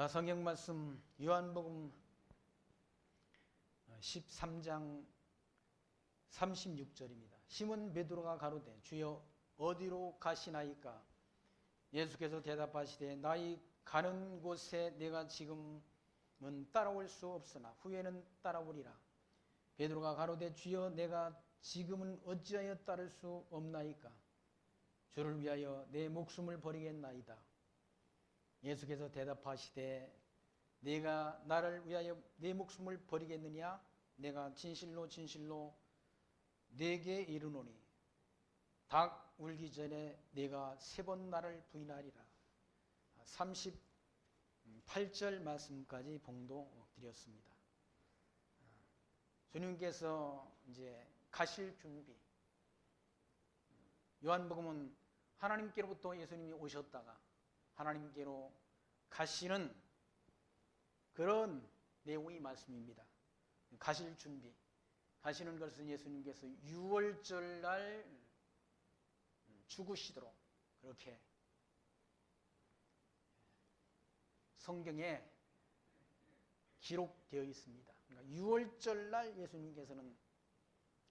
성경 말씀 요한복음 13장 36절입니다. 시몬 베드로가 가로되 주여 어디로 가시나이까? 예수께서 대답하시되 나의 가는 곳에 내가 지금은 따라올 수 없으나 후에는 따라오리라. 베드로가 가로되 주여 내가 지금은 어찌하여 따를 수 없나이까? 주를 위하여 내 목숨을 버리겠나이다. 예수께서 대답하시되 내가 나를 위하여 내 목숨을 버리겠느냐? 내가 진실로 진실로 네게 이르노니 닭 울기 전에 내가 3번 나를 부인하리라. 38절 말씀까지 봉독드렸습니다. 주님께서 이제 가실 준비. 요한복음은 하나님께로부터 예수님이 오셨다가 하나님께로 가시는 그런 내용의 말씀입니다. 가실 준비. 가시는 것은 예수님께서 6월절 날 죽으시도록 그렇게 성경에 기록되어 있습니다. 그러니까 6월절 날 예수님께서는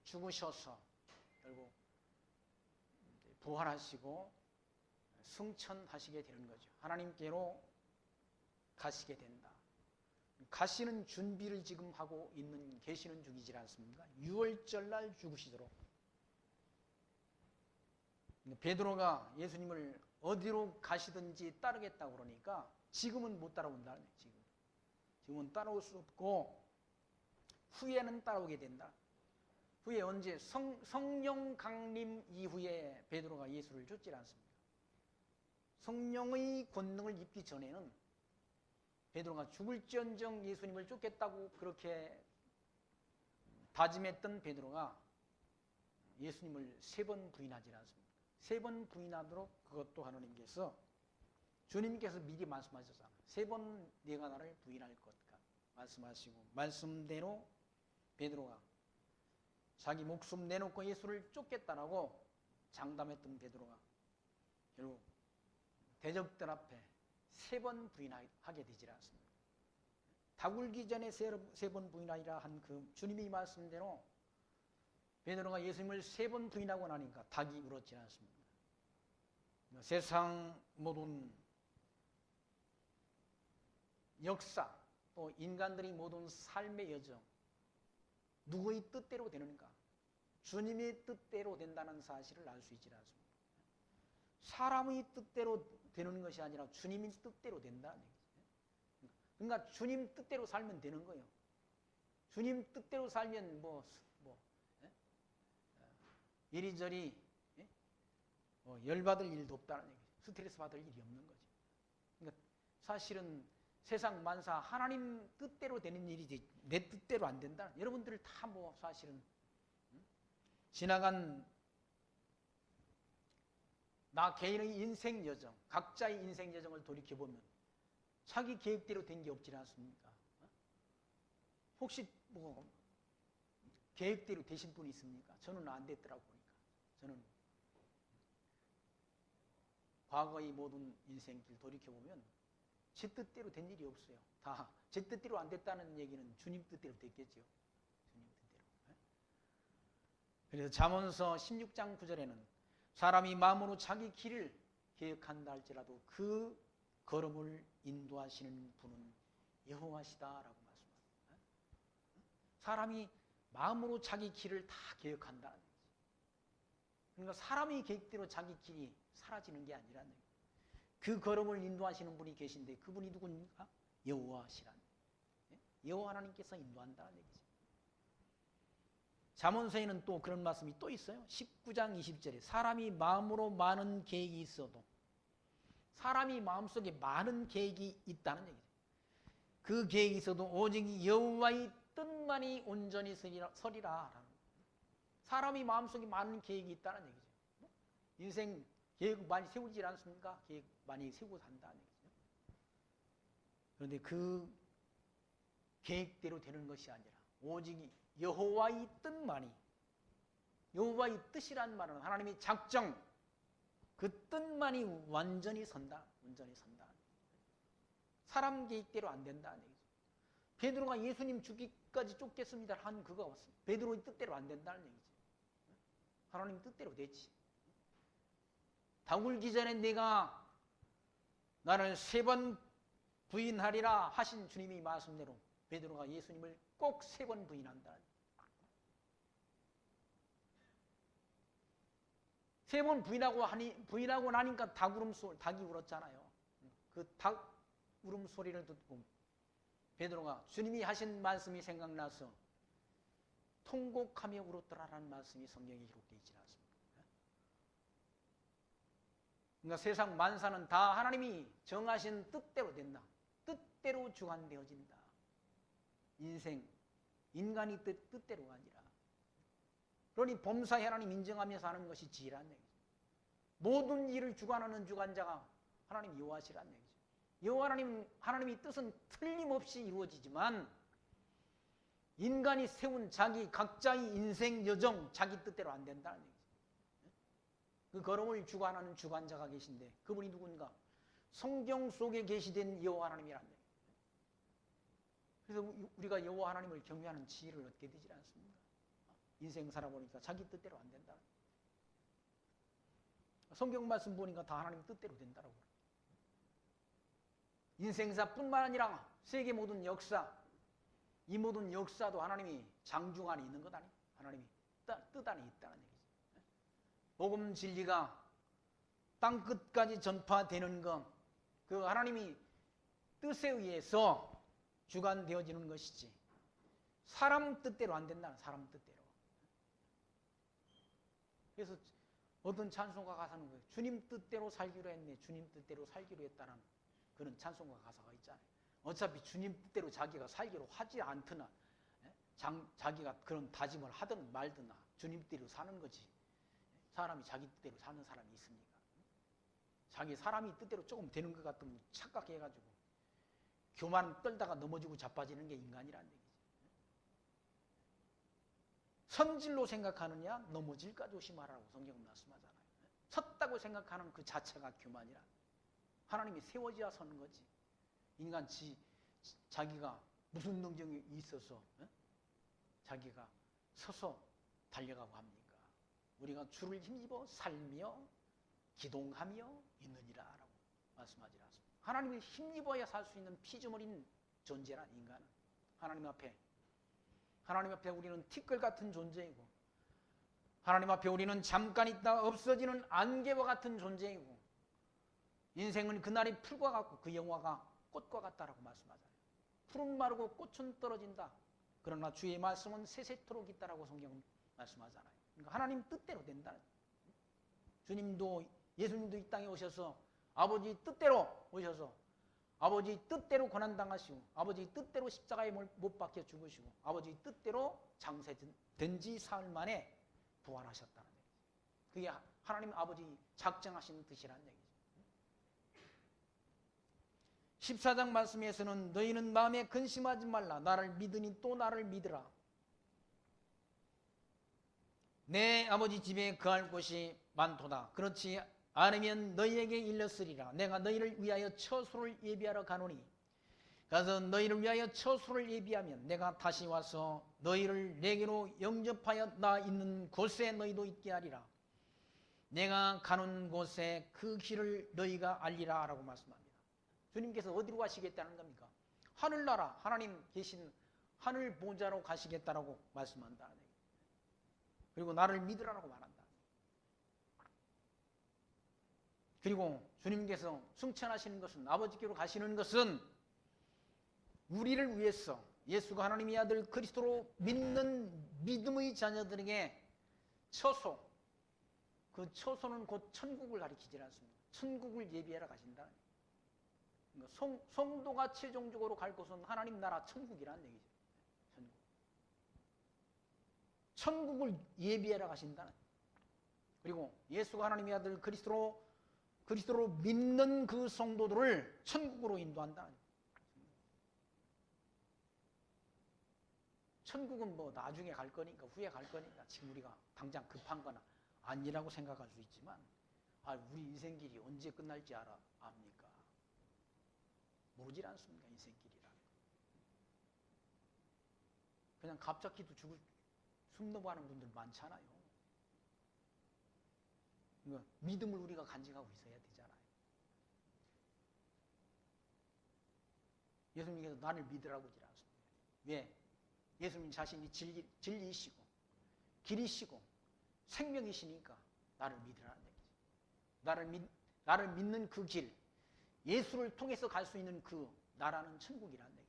죽으셔서 결국 부활하시고 승천하시게 되는 거죠. 하나님께로 가시게 된다. 가시는 준비를 지금 하고 계시는 중이지 않습니까? 6월절 날 죽으시도록. 베드로가 예수님을 어디로 가시든지 따르겠다고 그러니까 지금은 못 따라온다. 지금은 따라올 수 없고 후에는 따라오게 된다. 후에 언제 성령 강림 이후에 베드로가 예수를 쫓지 않습니다. 성령의 권능을 입기 전에는 베드로가 죽을지언정 예수님을 쫓겠다고 그렇게 다짐했던 베드로가 예수님을 3번 부인하지 않습니다. 3번 부인하도록 그것도 하나님께서 주님께서 미리 말씀하셨잖아요. 3번 네가 나를 부인할 것까 말씀하시고 말씀대로 베드로가 자기 목숨 내놓고 예수를 쫓겠다라고 장담했던 베드로가 결국 대적들 앞에 3번 부인하게 되질 않습니다. 닭 울기 전에 3번 부인하리라 한 그 주님의 말씀대로 베드로가 예수님을 3번 부인하고 나니까 닭이 울었지 않습니다. 세상 모든 역사 또 인간들의 모든 삶의 여정 누구의 뜻대로 되는가? 주님의 뜻대로 된다는 사실을 알 수 있지 않습니다. 사람의 뜻대로 되는 것이 아니라 주님의 뜻대로 된다는 얘기죠. 그러니까 주님 뜻대로 살면 되는 거예요. 주님 뜻대로 살면 이리저리 열받을 일도 없다는 얘기죠. 스트레스 받을 일이 없는 거죠. 그러니까 사실은 세상 만사 하나님 뜻대로 되는 일이지 내 뜻대로 안 된다. 여러분들 다 사실은 지나간 나 개인의 인생 여정, 각자의 인생 여정을 돌이켜보면 자기 계획대로 된 게 없지 않습니까? 혹시 계획대로 되신 분이 있습니까? 저는 안 됐더라고 보니까. 저는 과거의 모든 인생길 돌이켜보면 제 뜻대로 된 일이 없어요. 다 제 뜻대로 안 됐다는 얘기는 주님 뜻대로 됐겠죠. 주님 뜻대로. 그래서 잠언서 16장 9절에는 사람이 마음으로 자기 길을 계획한다 할지라도 그 걸음을 인도하시는 분은 여호와시다라고 말씀합니다. 사람이 마음으로 자기 길을 다 계획한다는 거지. 그러니까 사람의 계획대로 자기 길이 사라지는 게 아니라는 거예요. 그 걸음을 인도하시는 분이 계신데 그분이 누굽니까? 여호와시라는 거예요. 여호와 하나님께서 인도한다는 얘기죠. 잠언서에는 또 그런 말씀이 또 있어요. 19장 20절에 사람이 마음으로 많은 계획이 있어도 사람이 마음속에 많은 계획이 있다는 얘기죠. 그 계획이 있어도 오직 여호와의 뜻만이 온전히 서리라. 사람이 마음속에 많은 계획이 있다는 얘기죠. 인생 계획 많이 세우지 않습니까? 계획 많이 세우고 산다는 얘기죠. 그런데 그 계획대로 되는 것이 아니라 오직 여호와의 뜻만이, 여호와의 뜻이란 말은 하나님의 작정, 그 뜻만이 완전히 선다. 사람 계획대로 안 된다는 얘기죠. 베드로가 예수님 죽기까지 쫓겠습니다 한 그거 베드로의 뜻대로 안 된다는 얘기죠. 하나님 뜻대로 됐지. 닭 울기 전에 내가 나를 3번 부인하리라 하신 주님의 말씀대로 베드로가 예수님을 꼭 3번 부인한다. 3번 부인하고 나니까 닭이 울었잖아요. 그 닭 울음소리를 듣고 베드로가 주님이 하신 말씀이 생각나서 통곡하며 울었더라라는 말씀이 성경에 기록되어 있지 않습니까? 그러니까 세상 만사는 다 하나님이 정하신 뜻대로 된다. 뜻대로 주관되어진다. 인생, 인간이 뜻대로가 아니라. 그러니 범사에 하나님 인정하며 사는 것이 지혜란 얘기죠. 모든 일을 주관하는 주관자가 하나님 여호와시란 얘기죠. 여호와 하나님의 뜻은 틀림없이 이루어지지만 인간이 세운 자기 각자의 인생 여정, 자기 뜻대로 안 된다는 얘기죠. 그 걸음을 주관하는 주관자가 계신데 그분이 누군가? 성경 속에 계시된 여호와 하나님이란 얘기죠. 그래서 우리가 여호와 하나님을 경외하는 지혜를 얻게 되지 않습니까? 인생 살아보니까 자기 뜻대로 안 된다. 성경 말씀 보니까 다 하나님 뜻대로 된다라고. 인생사뿐만 아니라 세계 모든 역사, 이 모든 역사도 하나님이 장중 안에 있는 것 아니에요. 하나님이 뜻 안에 있다는 얘기죠. 복음 진리가 땅 끝까지 전파되는 것, 그 하나님이 뜻에 의해서 주관되어지는 것이지 사람 뜻대로 안 된다는, 사람 뜻대로. 그래서 어떤 찬송가 가사는 거예요. 주님 뜻대로 살기로 했네, 주님 뜻대로 살기로 했다는 그런 찬송가 가사가 있잖아요. 어차피 주님 뜻대로 자기가 살기로 하지 않더나 자기가 그런 다짐을 하든 말든 주님 뜻대로 사는 거지. 사람이 자기 뜻대로 사는 사람이 있습니까? 자기 사람이 뜻대로 조금 되는 것 같으면 착각해가지고 교만 떨다가 넘어지고 자빠지는 게 인간이라는 얘기지. 선질로 생각하느냐 넘어질까 조심하라고 성경은 말씀하잖아요. 섰다고 생각하는 그 자체가 교만이라. 하나님이 세워져야 서는 거지. 인간 자기가 무슨 능력이 있어서 자기가 서서 달려가고 합니까? 우리가 주를 힘입어 살며 기동하며 있느니라 라고 말씀하지 않습니다. 하나님을 힘입어야 살 수 있는 피조물인 존재란 인간은 하나님 앞에 우리는 티끌 같은 존재이고 하나님 앞에 우리는 잠깐 있다 없어지는 안개와 같은 존재이고 인생은 그날이 풀과 같고 그 영화가 꽃과 같다라고 말씀하잖아요. 풀은 마르고 꽃은 떨어진다. 그러나 주의 말씀은 세세토록 있다라고 성경은 말씀하잖아요. 그러니까 하나님 뜻대로 된다는. 주님도 예수님도 이 땅에 오셔서 아버지 뜻대로 오셔서 아버지 뜻대로 고난당하시고 아버지 뜻대로 십자가에 못 박혀 죽으시고 아버지 뜻대로 장세된 지 사흘 만에 부활하셨다는 얘기죠. 그게 하나님 아버지 작정하신 뜻이라는 얘기죠. 14장 말씀에서는 너희는 마음에 근심하지 말라. 나를 믿으니 또 나를 믿으라. 내 아버지 집에 거할 곳이 많도다. 그렇지 않으면 너희에게 일렀으리라. 내가 너희를 위하여 처소를 예비하러 가노니 가서 너희를 위하여 처소를 예비하면 내가 다시 와서 너희를 내게로 영접하여 나 있는 곳에 너희도 있게 하리라. 내가 가는 곳에 그 길을 너희가 알리라 라고 말씀합니다. 주님께서 어디로 가시겠다는 겁니까? 하늘나라, 하나님 계신 하늘 보좌로 가시겠다라고 말씀한다는 얘기예요. 그리고 나를 믿으라라고 말한다. 그리고 주님께서 승천하시는 것은, 아버지께로 가시는 것은 우리를 위해서 예수가 하나님의 아들 그리스도로 믿는 믿음의 자녀들에게 처소, 그 처소는 곧 천국을 가리키지 않습니다. 천국을 예비하러 가신다. 그러니까 성도가 최종적으로 갈 곳은 하나님 나라 천국이라는 얘기죠. 천국을 예비하러 가신다는. 그리고 예수가 하나님의 아들 그리스도로 믿는 그 성도들을 천국으로 인도한다는. 천국은 뭐 나중에 갈 거니까, 후에 갈 거니까 지금 우리가 당장 급한 거나 아니라고 생각할 수 있지만 우리 인생길이 언제 끝날지 압니까? 모르질 않습니까? 인생길이라. 그냥 갑자기도 숨 넘어가는 분들 많잖아요. 그러니까 믿음을 우리가 간직하고 있어야 되잖아요. 예수님께서 나를 믿으라고 하지 않습니다. 왜? 예수님 자신이 진리이시고 길이시고 생명이시니까 나를 믿으라는 얘기죠. 나를 믿는 그 길, 예수를 통해서 갈 수 있는 그 나라는 천국이라는 얘기죠.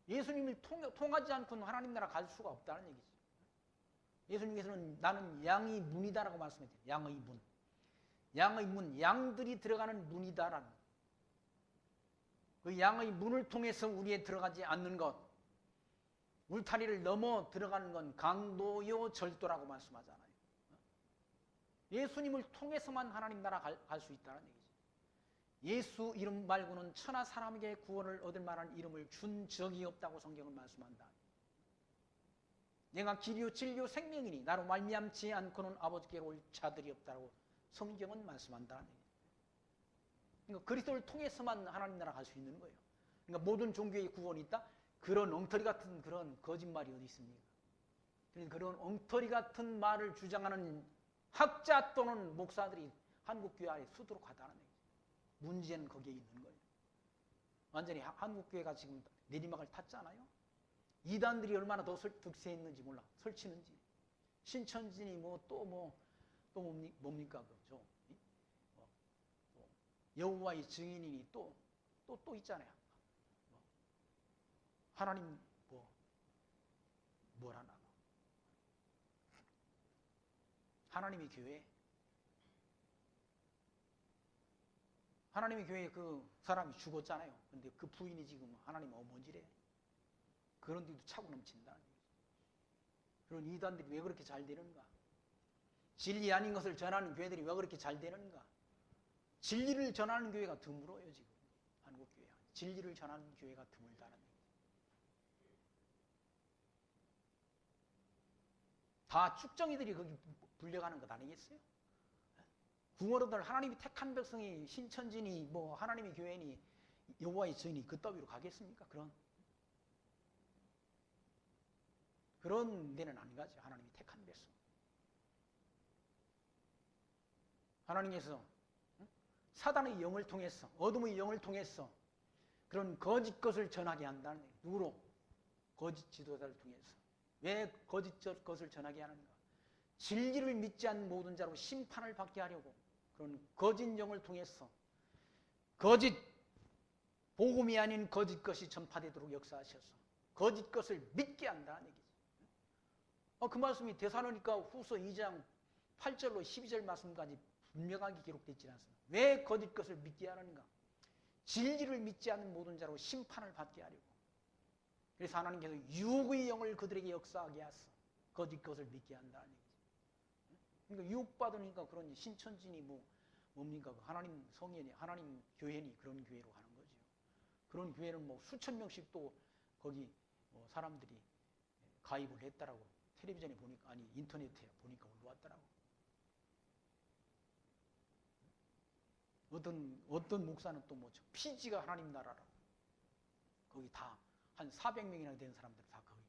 예수님을 통하지 않고는 하나님 나라 갈 수가 없다는 얘기죠. 예수님께서는 나는 양의 문이다라고 말씀하셨어요. 양의 문. 양의 문, 양들이 들어가는 문이다라는. 그 양의 문을 통해서 우리에 들어가지 않는 것, 울타리를 넘어 들어가는 건 강도요 절도라고 말씀하잖아요. 예수님을 통해서만 하나님 나라 갈 수 있다는 얘기죠. 예수 이름 말고는 천하 사람에게 구원을 얻을 만한 이름을 준 적이 없다고 성경은 말씀한다. 내가 길이요 진리요 생명이니 나로 말미암지 않고는 아버지께로 올 자들이 없다고 성경은 말씀한다는 얘기죠. 그러니까 그리스도를 통해서만 하나님 나라 갈 수 있는 거예요. 그러니까 모든 종교의 구원이 있다? 그런 엉터리 같은 그런 거짓말이 어디 있습니까? 그런 엉터리 같은 말을 주장하는 학자 또는 목사들이 한국교회 안에 수두룩하다는 얘기죠. 문제는 거기에 있는 거예요. 완전히 한국교회가 지금 내리막을 탔잖아요. 이단들이 얼마나 더 득세했는지 몰라. 설치는지. 신천진이 또 뭡니까? 그죠? 여호와의 증인이니 또 있잖아요. 하나님 뭐라나. 하나님의 교회. 하나님의 교회에 그 사람이 죽었잖아요. 근데 그 부인이 지금 하나님 어머니래. 그런 데도 차고 넘친다. 그런 이단들이 왜 그렇게 잘 되는가? 진리 아닌 것을 전하는 교회들이 왜 그렇게 잘 되는가? 진리를 전하는 교회가 드물어요, 지금. 한국교회. 진리를 전하는 교회가 드물다는 얘기. 다 쭉정이들이 거기 불려가는 것 아니겠어요? 궁어로들 하나님이 택한 백성이 신천지니 하나님의 교회니 여호와의 증인이 그 따위로 가겠습니까? 그런 데는 안 가죠. 하나님이 택한 백성. 하나님께서 사단의 영을 통해서 어둠의 영을 통해서 그런 거짓 것을 전하게 한다는 얘기예요. 누구로? 거짓 지도자를 통해서. 왜 거짓 것을 전하게 하는가? 진리를 믿지 않는 모든 자로 심판을 받게 하려고 그런 거짓 영을 통해서 거짓 복음이 아닌 거짓 것이 전파되도록 역사하셔서 거짓 것을 믿게 한다는 얘기죠. 그 말씀이 데살로니가 후서 2장 8절로 12절 말씀까지 분명하게 기록되어 있지 않습니까? 왜 거짓 것을 믿게 하는가? 진리를 믿지 않는 모든 자로 심판을 받게 하려고. 그래서 하나님께서 유혹의 영을 그들에게 역사하게 하셔서 거짓 것을 믿게 한다는 얘기죠. 그러니까 유혹받으니까 그런 신천지니 뭡니까? 하나님 성회니 하나님 교회니 그런 교회로 가는 거죠. 그런 교회는 수천 명씩 또 거기 사람들이 가입을 했다라고 텔레비전에 보니까 인터넷에 보니까 올라왔더라고. 어떤 목사는 또 피지가 하나님 나라라고. 거기 다 한 400명이나 되는 사람들 다 거기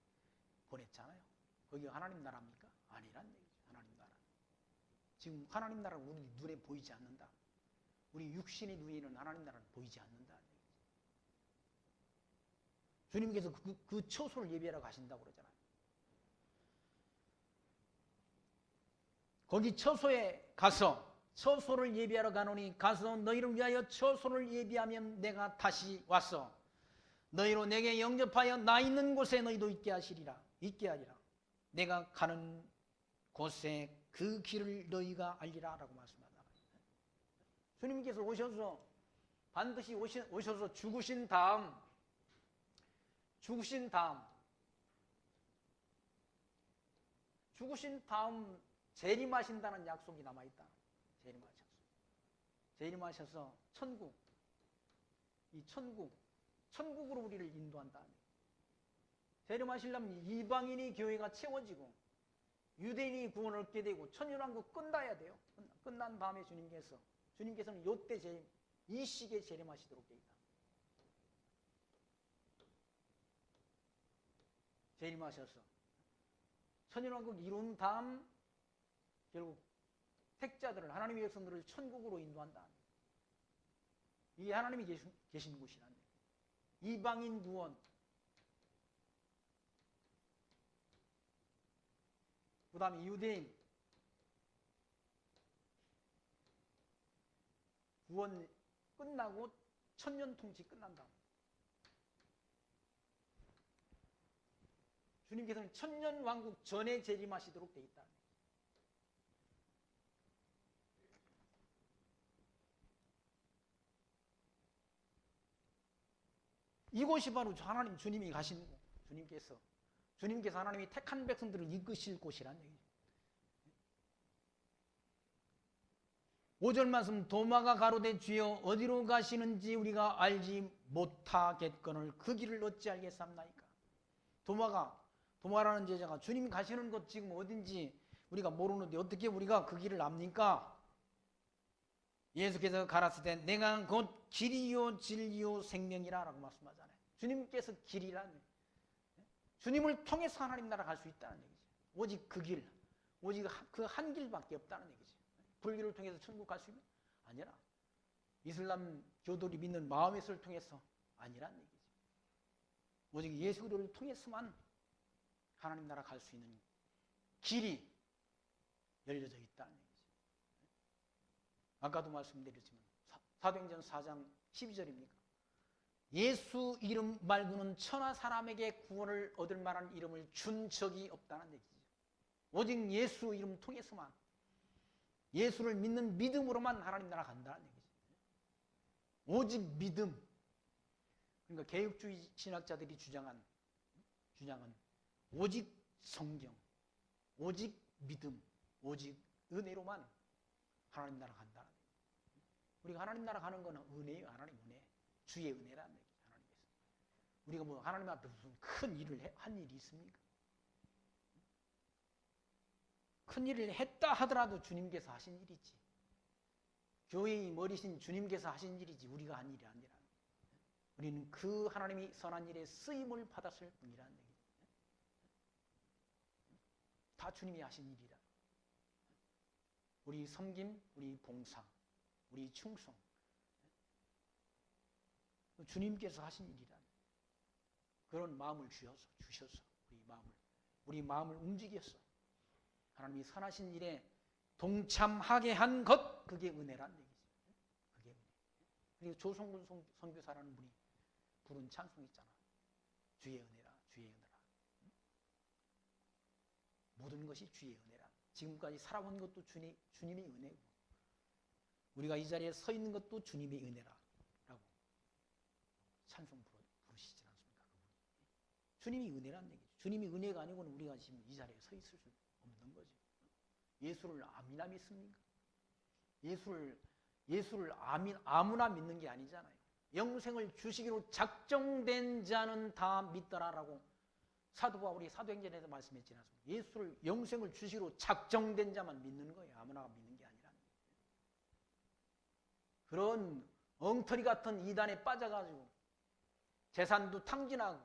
보냈잖아요. 거기가 하나님 나라입니까? 아니란 얘기죠. 하나님 나라. 지금 하나님 나라는 우리 눈에 보이지 않는다. 우리 육신의 눈에는 하나님 나라는 보이지 않는다. 주님께서 그 처소를 예비하러 가신다고 그러잖아요. 거기 처소에 가서 처소를 예비하러 가노니 가서 너희를 위하여 처소를 예비하면 내가 다시 와서 너희로 내게 영접하여 나 있는 곳에 너희도 있게 하리라. 내가 가는 곳에 그 길을 너희가 알리라 라고 말씀하잖아요. 주님께서 오셔서 반드시 오셔서 죽으신 다음 재림하신다는 약속이 남아있다. 재림하셔서 천국으로 우리를 인도한다. 재림하시려면 이방인이 교회가 채워지고 유대인이 구원을 얻게 되고 천년왕국 끝나야 돼요. 끝난 다음에 주님께서는 요때 이 시기에 재림하시도록 되어 있다. 재림하셔서 천년왕국 이룬 다음 결국 택자들을, 하나님의 백성들을 천국으로 인도한다. 이게 하나님이 계신 곳이란 얘기예요. 이방인 구원. 그 다음에 유대인 구원 끝나고 천년 통치 끝난다. 주님께서는 천년 왕국 전에 재림하시도록 되어 있다. 이곳이 바로 하나님 주님이 가신 곳, 주님께서 하나님이 택한 백성들을 이끄실 곳이란 얘기죠. 5절 말씀, 도마가 가로되 주여 어디로 가시는지 우리가 알지 못하겠거늘 그 길을 어찌 알겠사옵나이까. 도마라는 제자가 주님 가시는 곳 지금 어딘지 우리가 모르는데 어떻게 우리가 그 길을 압니까? 예수께서 가라사대 내가 곧 길이요 진리요 생명이라 라고 말씀하잖아요. 주님께서 길이라는, 주님을 통해서 하나님 나라 갈 수 있다는 얘기죠. 오직 그 길, 오직 그 한 길밖에 없다는 얘기죠. 불교를 통해서 천국 갈 수 있는? 아니라 이슬람 교도들이 믿는 마호메트를 통해서 아니란 얘기죠. 오직 예수 그리스도를 통해서만 하나님 나라 갈 수 있는 길이 열려져 있다는 얘기죠. 아까도 말씀드렸지만 사도행전 4장 12절입니까? 예수 이름 말고는 천하 사람에게 구원을 얻을 만한 이름을 준 적이 없다는 얘기죠. 오직 예수 이름 통해서만, 예수를 믿는 믿음으로만 하나님 나라 간다는 얘기죠. 오직 믿음. 그러니까 개혁주의 신학자들이 주장한 오직 성경, 오직 믿음, 오직 은혜로만 하나님 나라 간다는 얘기죠. 우리가 하나님 나라 가는 거는 은혜예요. 하나님 은혜. 주의 은혜라는 얘기죠. 하나님께서. 우리가 뭐 하나님 앞에 무슨 큰 일을 한 일이 있습니까? 큰 일을 했다 하더라도 주님께서 하신 일이지. 교회의 머리신 주님께서 하신 일이지 우리가 한 일이 아니라. 우리는 그 하나님이 선한 일에 쓰임을 받았을 뿐이라는 얘기죠. 다 주님이 하신 일이라. 우리 섬김, 우리 봉사, 우리 충성, 주님께서 하신 일이라. 그런 마음을 주셔서 우리 마음을 움직였어. 하나님이 선하신 일에 동참하게 한 것, 그게 은혜란 얘기죠. 그게 은혜. 그리고 조성근 선교사라는 분이 부른 찬송 있잖아. 주의 은혜라, 주의 은혜라. 모든 것이 주의 은혜라. 지금까지 살아온 것도 주님의 은혜고, 우리가 이 자리에 서 있는 것도 주님의 은혜라 라고 찬송 부르시지 않습니까? 주님이 은혜란 얘기죠. 주님이 은혜가 아니고는 우리가 지금 이 자리에 서 있을 수 없는 거죠. 예수를 아무나 믿습니까? 예수를 아무나 믿는 게 아니잖아요. 영생을 주시기로 작정된 자는 다 믿더라라고 사도 바울이 사도행전에서 말씀했지 않습니까? 예수를, 영생을 주시기로 작정된 자만 믿는 거예요. 아무나 믿는 게 아니라. 그런 엉터리 같은 이단에 빠져가지고 재산도 탕진하고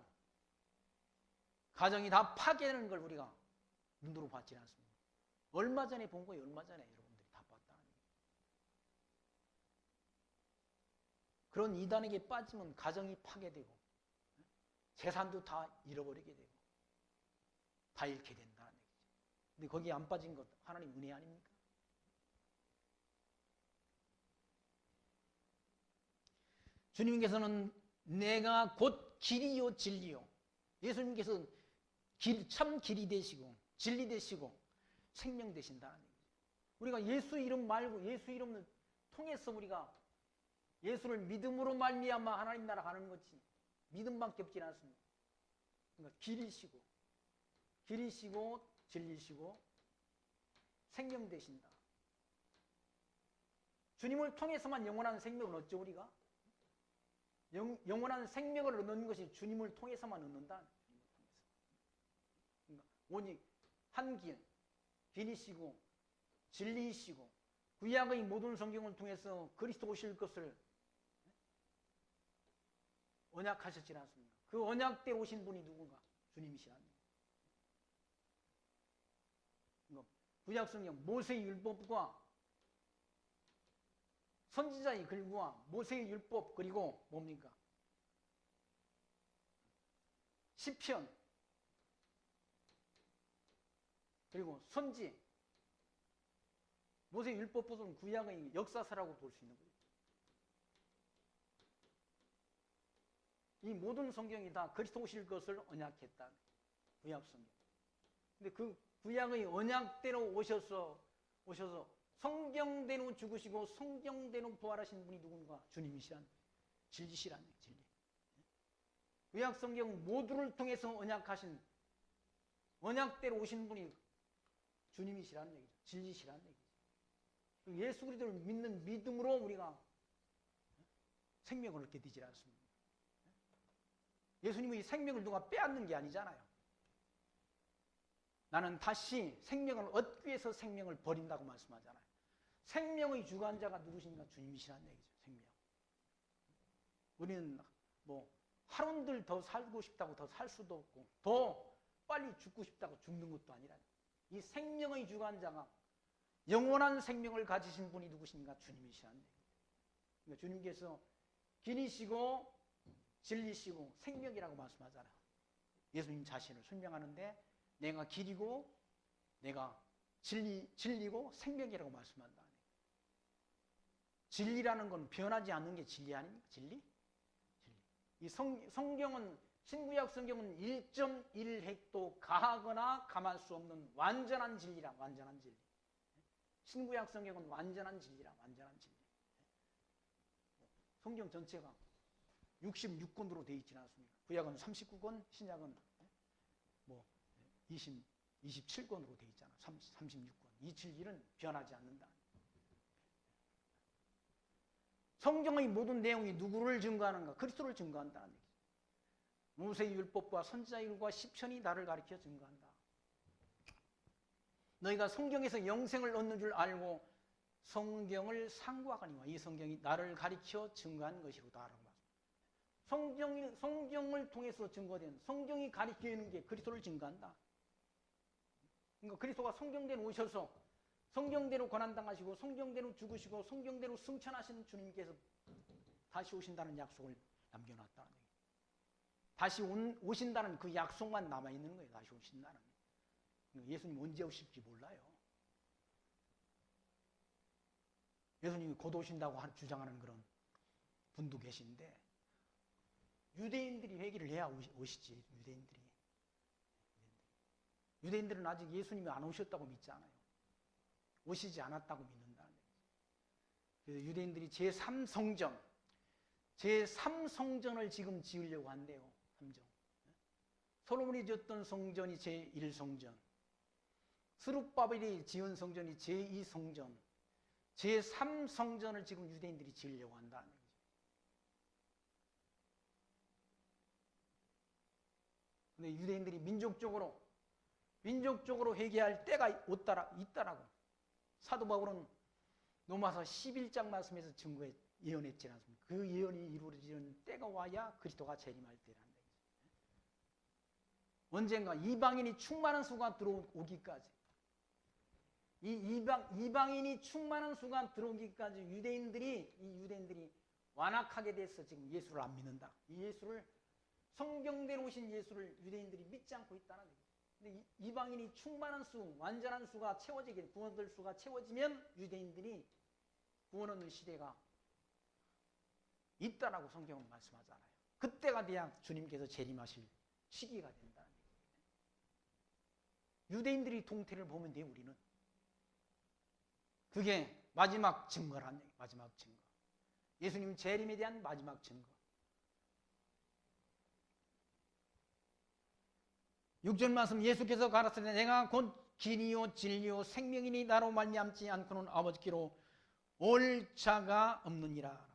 가정이 다 파괴되는 걸 우리가 눈으로 봤지 않습니까? 얼마 전에 본 거예요. 얼마 전에 여러분들이 다 봤다는 얘기예요. 그런 이단에게 빠지면 가정이 파괴되고 재산도 다 잃어버리게 되고 다 잃게 된다는 얘기죠. 근데 거기에 안 빠진 것 하나님 은혜 아닙니까? 주님께서는 내가 곧 길이요 진리요. 예수님께서는 참 길이 되시고 진리 되시고 생명 되신다는 얘기죠. 우리가 예수 이름 말고 예수 이름을 통해서 우리가 예수를 믿음으로 말미암아 하나님 나라 가는 거지 믿음밖에 없지 않습니까? 그러니까 길이시고 진리시고 생명 되신다. 주님을 통해서만 영원한 생명을 얻죠. 우리가 영원한 생명을 얻는 것이 주님을 통해서만 얻는다. 그러니까 오직 한 길, 길이시고 진리이시고 구약의 모든 성경을 통해서 그리스도 오실 것을 언약하셨지 않습니까? 그 언약대로 오신 분이 누군가? 주님이시라는 거예요. 구약성경 모세의 율법과 선지자의 글과 모세의 율법 그리고 뭡니까? 시편 그리고 선지 모세의 율법보다는 구약의 역사서라고 볼 수 있는 거예요. 이 모든 성경이 다 그리스도 오실 것을 언약했다. 구약 성경. 근데 그 구약의 언약대로 오셔서 성경대로 죽으시고 성경대로 부활하신 분이 누군가? 주님이시란 진리시란 진리. 구약 성경 모두를 통해서 언약하신 언약대로 오신 분이 주님이시란 얘기죠. 진리시란 얘기죠. 예수 그리스도를 믿는 믿음으로 우리가 생명을 얻게 되지 않습니다. 예수님의 생명을 누가 빼앗는 게 아니잖아요. 나는 다시 생명을 얻기 위해서 생명을 버린다고 말씀하잖아요. 생명의 주관자가 누구십니까? 주님이시란 얘기죠. 생명. 우리는 뭐 하루들 더 살고 싶다고 더 살 수도 없고 더 빨리 죽고 싶다고 죽는 것도 아니라 이 생명의 주관자가 영원한 생명을 가지신 분이 누구십니까? 주님이시란 얘기죠. 그러니까 주님께서 길이시고 진리시고 생명이라고 말씀하잖아요. 예수님 자신을 설명하는데 내가 길이고 내가 진리고 생명이라고 말씀한다. 진리라는 건 변하지 않는 게 진리 아닙니까? 진리? 이 성경은 신구약 성경은 1.1획도 가하거나 감할 수 없는 완전한 진리라. 완전한 진리. 신구약 성경은 완전한 진리라. 완전한 진리. 성경 전체가 66권으로 되어 있지는 않습니까? 구약은 39권, 신약은 뭐 27권으로 되어 있잖아. 36권. 이 진리는 변하지 않는다. 성경의 모든 내용이 누구를 증거하는가? 그리스도를 증거한다는 얘기죠. 모세의 율법과 선지자의 율과 시편이 나를 가리켜 증거한다. 너희가 성경에서 영생을 얻는 줄 알고 성경을 상고하거니와 이 성경이 나를 가리켜 증거한 것이로다. 성경을 통해서 증거된 성경이 가리키는 게 그리스도를 증거한다. 그러니까 그리스도가 성경대로 오셔서 성경대로 고난당하시고 성경대로 죽으시고 성경대로 승천하신 주님께서 다시 오신다는 약속을 남겨놨다는 얘기예요. 다시 오신다는 그 약속만 남아있는 거예요. 다시 오신다는. 예수님 언제 오실지 몰라요. 예수님이 곧 오신다고 주장하는 그런 분도 계신데 유대인들이 회개를 해야 오시지. 유대인들은 아직 예수님이 안 오셨다고 믿지 않아요. 오시지 않았다고 믿는다는 얘기죠. 그래서 유대인들이 제3성전을 지금 지으려고 한대요. 3정. 솔로몬이 지었던 성전이 제1성전, 스룹바벨이 지은 성전이 제2성전, 제3성전을 지금 유대인들이 지으려고 한다는 얘기죠. 근데 유대인들이 민족적으로 회개할 때가 있다라고 사도 바울은 로마서 11장 말씀에서 예언했지 않습니까? 그 예언이 이루어지는 때가 와야 그리스도가 재림할 때라는 얘기죠. 언젠가 이방인이 충만한 수가 들어오기까지 이방인이 충만한 수가 들어오기까지 유대인들이 완악하게 돼서 지금 예수를 안 믿는다. 이 예수를 성경대로 오신 예수를 유대인들이 믿지 않고 있다는 얘기죠. 근데 이방인이 충만한 수, 완전한 수가 채워지게, 구원될 수가 채워지면 유대인들이 구원 얻는 시대가 있다라고 성경은 말씀하잖아요. 그때가 돼야 주님께서 재림하실 시기가 된다는 얘기예요. 유대인들이 동태를 보면 돼요, 우리는. 그게 마지막 증거란 얘기예요. 마지막 증거. 예수님 재림에 대한 마지막 증거. 6절 말씀 예수께서 가라사대 내가 곧 길이요 진리요 생명이니 나로 말미암지 않고는 아버지께로 올 자가 없느니라.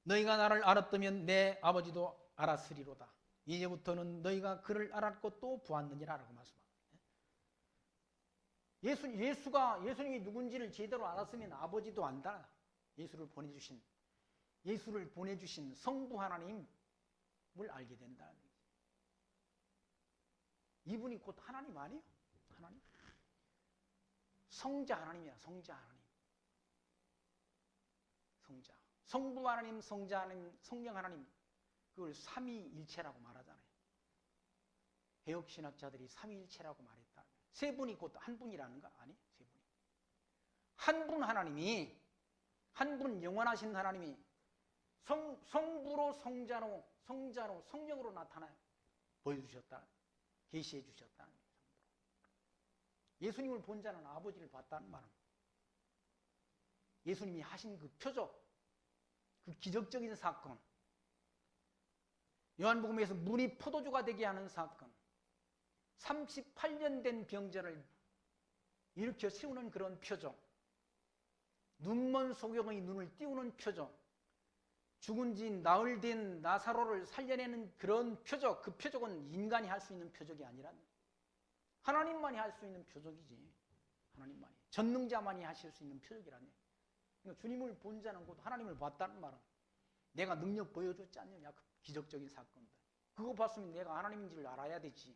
너희가 나를 알았다면 내 아버지도 알았으리로다. 이제부터는 너희가 그를 알았고 또 보았느니라 라고 말씀합니다. 예수님이 누군지를 제대로 알았으면 아버지도 안다. 예수를 보내주신 예수를 보내주신 성부 하나님을 알게 된다는 얘기죠. 이분이 곧 하나님 아니에요? 하나님. 성자 하나님이야. 성자 하나님. 성자. 성부 하나님, 성자 하나님, 성령 하나님. 그걸 삼위일체라고 말하잖아요. 개혁신학자들이 삼위일체라고 말했다. 세 분이 곧 한 분이라는 거 아니? 세 분이. 한 분 하나님이, 한 분 영원하신 하나님이 성부로 성자로 성령으로 나타나 보여주셨다. 계시해 주셨다. 예수님을 본 자는 아버지를 봤다는 말은 예수님이 하신 그 표적, 그 기적적인 사건, 요한복음에서 물이 포도주가 되게 하는 사건, 38년 된 병자를 일으켜 세우는 그런 표적, 눈먼 소경의 눈을 띄우는 표적, 죽은 지 나흘 된 나사로를 살려내는 그런 표적, 그 표적은 인간이 할 수 있는 표적이 아니라 하나님만이 할 수 있는 표적이지. 하나님만이. 전능자만이 하실 수 있는 표적이라네. 그러니까 주님을 본 자는 곧 하나님을 봤다는 말은 내가 능력 보여줬지 않느냐. 그 기적적인 사건들. 그거 봤으면 내가 하나님인지를 알아야 되지.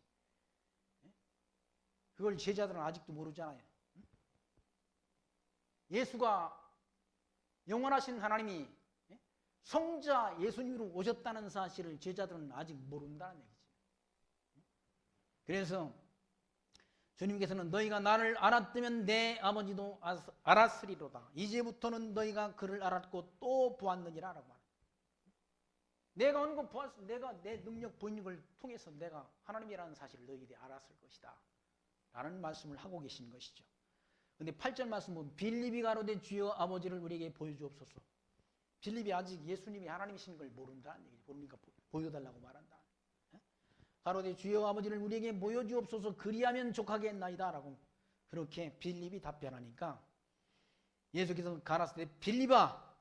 그걸 제자들은 아직도 모르잖아요. 예수가 영원하신 하나님이 성자 예수님으로 오셨다는 사실을 제자들은 아직 모른다는 얘기지. 그래서 주님께서는 너희가 나를 알았다면 내 아버지도 알았으리로다. 이제부터는 너희가 그를 알았고 또 보았느니라 라고 말합니다. 내가 언급 보았어. 내가 내 능력 보이는 걸 통해서 내가 하나님이라는 사실을 너희들이 알았을 것이다. 라는 말씀을 하고 계신 것이죠. 근데 8절 말씀 보면 빌립이 가로되 주여 아버지를 우리에게 보여주옵소서. 빌립이 아직 예수님이 하나님이신 걸 모른다는 얘기죠. 모르니까 보여달라고 말한다. 가로되 주여 아버지를 우리에게 보여주옵소서 그리하면 족하겠나이다 라고 그렇게 빌립이 답변하니까 예수께서 가라사대 빌립아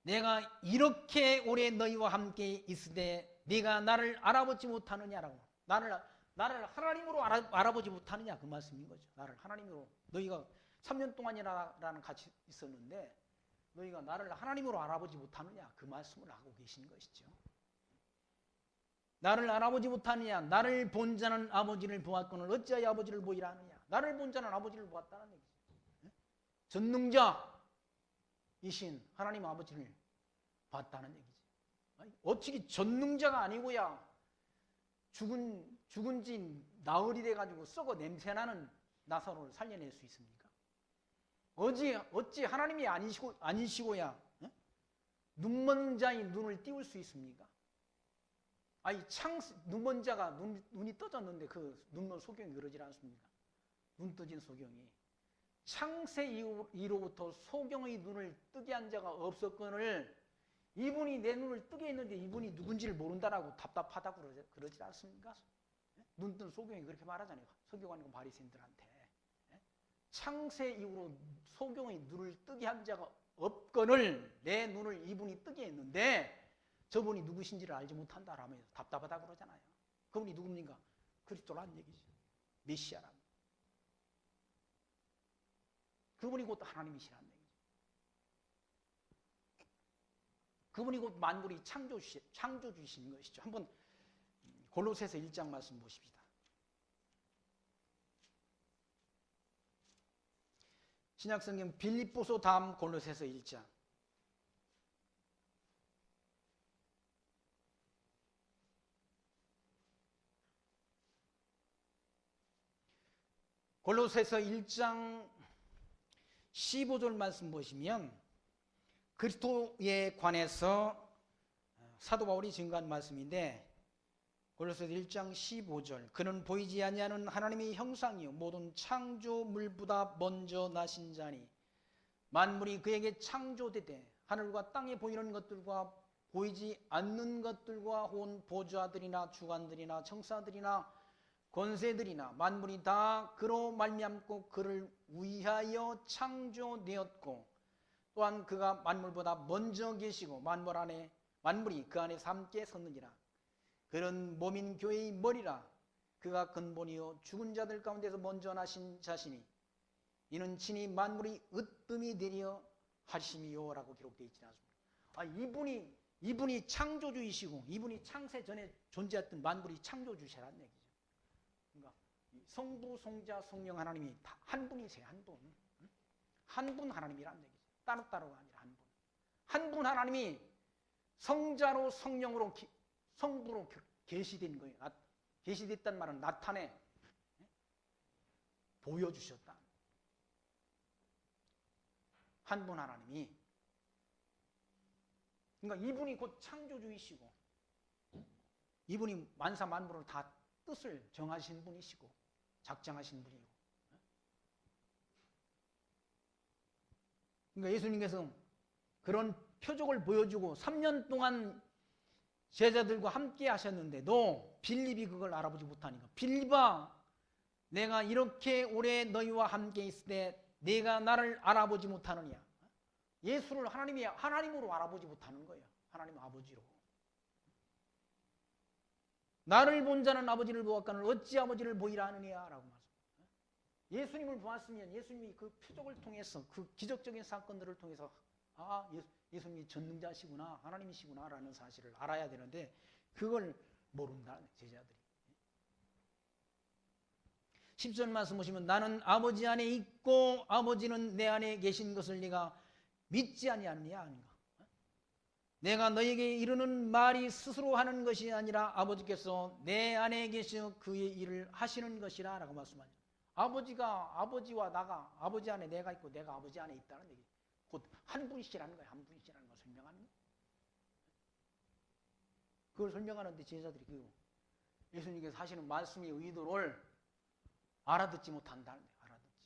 내가 이렇게 오래 너희와 함께 있으되 네가 나를 알아보지 못하느냐라고 나를 하나님으로 알아보지 못하느냐 그 말씀인 거죠. 나를 하나님으로 너희가 3년 동안이라는 같이 있었는데 너희가 나를 하나님으로 알아보지 못하느냐 그 말씀을 하고 계신 것이죠. 나를 알아보지 못하느냐 나를 본 자는 아버지를 보았거늘 어찌하여 아버지를 보이라 하느냐. 나를 본 자는 아버지를 보았다는 얘기죠. 전능자이신 하나님 아버지를 봤다는 얘기죠. 어떻게 전능자가 아니고야 죽은 지 나흘이 돼가지고 썩어 냄새나는 나사로를 살려낼 수 있습니까? 어찌 하나님이 아니시고야 눈먼 자의 눈을 띄울 수 있습니까? 아니 눈먼 자가 눈이 떠졌는데 그 눈먼 소경이 그러질 않습니까? 눈 떠진 소경이 창세 이후로부터 소경의 눈을 뜨게 한 자가 없었거늘 이분이 내 눈을 뜨게 했는데 이분이 누군지를 모른다라고 답답하다고 그러지 않습니까? 눈 뜬 소경이 그렇게 말하잖아요. 서기관과 바리새인들한테. 창세 이후로 소경의 눈을 뜨게 한 자가 없거늘 내 눈을 이분이 뜨게 했는데 저분이 누구신지를 알지 못한다라면서 답답하다고 그러잖아요. 그분이 누굽니까? 그리스도라는 얘기죠. 메시아라는. 그분이 곧 하나님이시라는 얘기죠. 그분이 곧 만물이 창조주신 것이죠. 한번 골로새서 1장 말씀 보십시다. 신약성경 빌립보서 다음 골로새서 1장. 골로새서 1장 15절 말씀 보시면 그리스도에 관해서 사도 바울이 증거한 말씀인데 골로새서 1장 15절 그는 보이지 아니하는 하나님의 형상이요 모든 창조물보다 먼저 나신 자니 만물이 그에게 창조되되 하늘과 땅에 보이는 것들과 보이지 않는 것들과 혹은 보좌들이나 주관들이나 청사들이나 권세들이나 만물이 다 그로 말미암고 그를 위하여 창조되었고 또한 그가 만물보다 먼저 계시고 만물이 그 안에 함께 섰느니라. 그는 몸인 교회의 머리라. 그가 근본이요 죽은 자들 가운데서 먼저 나신 자신이 이는 친히 만물이 으뜸이 되려 하심이요 라고 기록되어 있지 않습니까? 이분이 창조주이시고 이분이 창세 전에 존재했던 만물이 창조주시라는 얘기죠. 그러니까 성부, 성자, 성령 하나님이 다 한 분이세요. 한 분. 한 분 하나님이라는 얘기죠. 따로따로가 아니라 한 분. 한 분 하나님이 성자로 성령으로 성부로 계시된 거예요. 계시됐단 말은 나타내 보여주셨다. 한 분 하나님이. 그러니까 이분이 곧 창조주이시고 이분이 만사 만물을 다 뜻을 정하신 분이시고 작정하신 분이고. 그러니까 예수님께서 그런 표적을 보여주고 3년 동안 제자들과 함께 하셨는데도 빌립이 그걸 알아보지 못하니까, 빌립아, 내가 이렇게 오래 너희와 함께 있을 때 내가 나를 알아보지 못하느냐. 예수를 하나님으로 알아보지 못하는 거예요. 하나님 아버지로. 나를 본 자는 아버지를 보았거늘 어찌 아버지를 보이라 하느냐라고 말씀합니다. 예수님을 보았으면 예수님이 그 표적을 통해서, 그 기적적인 사건들을 통해서 예수님이 전능자시구나, 하나님이시구나 라는 사실을 알아야 되는데 그걸 모른다, 제자들이. 10절 말씀 보시면 나는 아버지 안에 있고 아버지는 내 안에 계신 것을 네가 믿지 아니하느냐 아닌가. 내가 너에게 이르는 말이 스스로 하는 것이 아니라 아버지께서 내 안에 계셔 그의 일을 하시는 것이라 라고 말씀하죠. 아버지와 나가, 아버지 안에 내가 있고 내가 아버지 안에 있다는 얘기. 곧 한 분이시라는 거예요. 한 분이시라는 걸 설명하는 거예요. 그걸 설명하는데 제자들이 예수님께서 하시는 말씀의 의도를 알아듣지 못한다는 거예요. 알아듣지.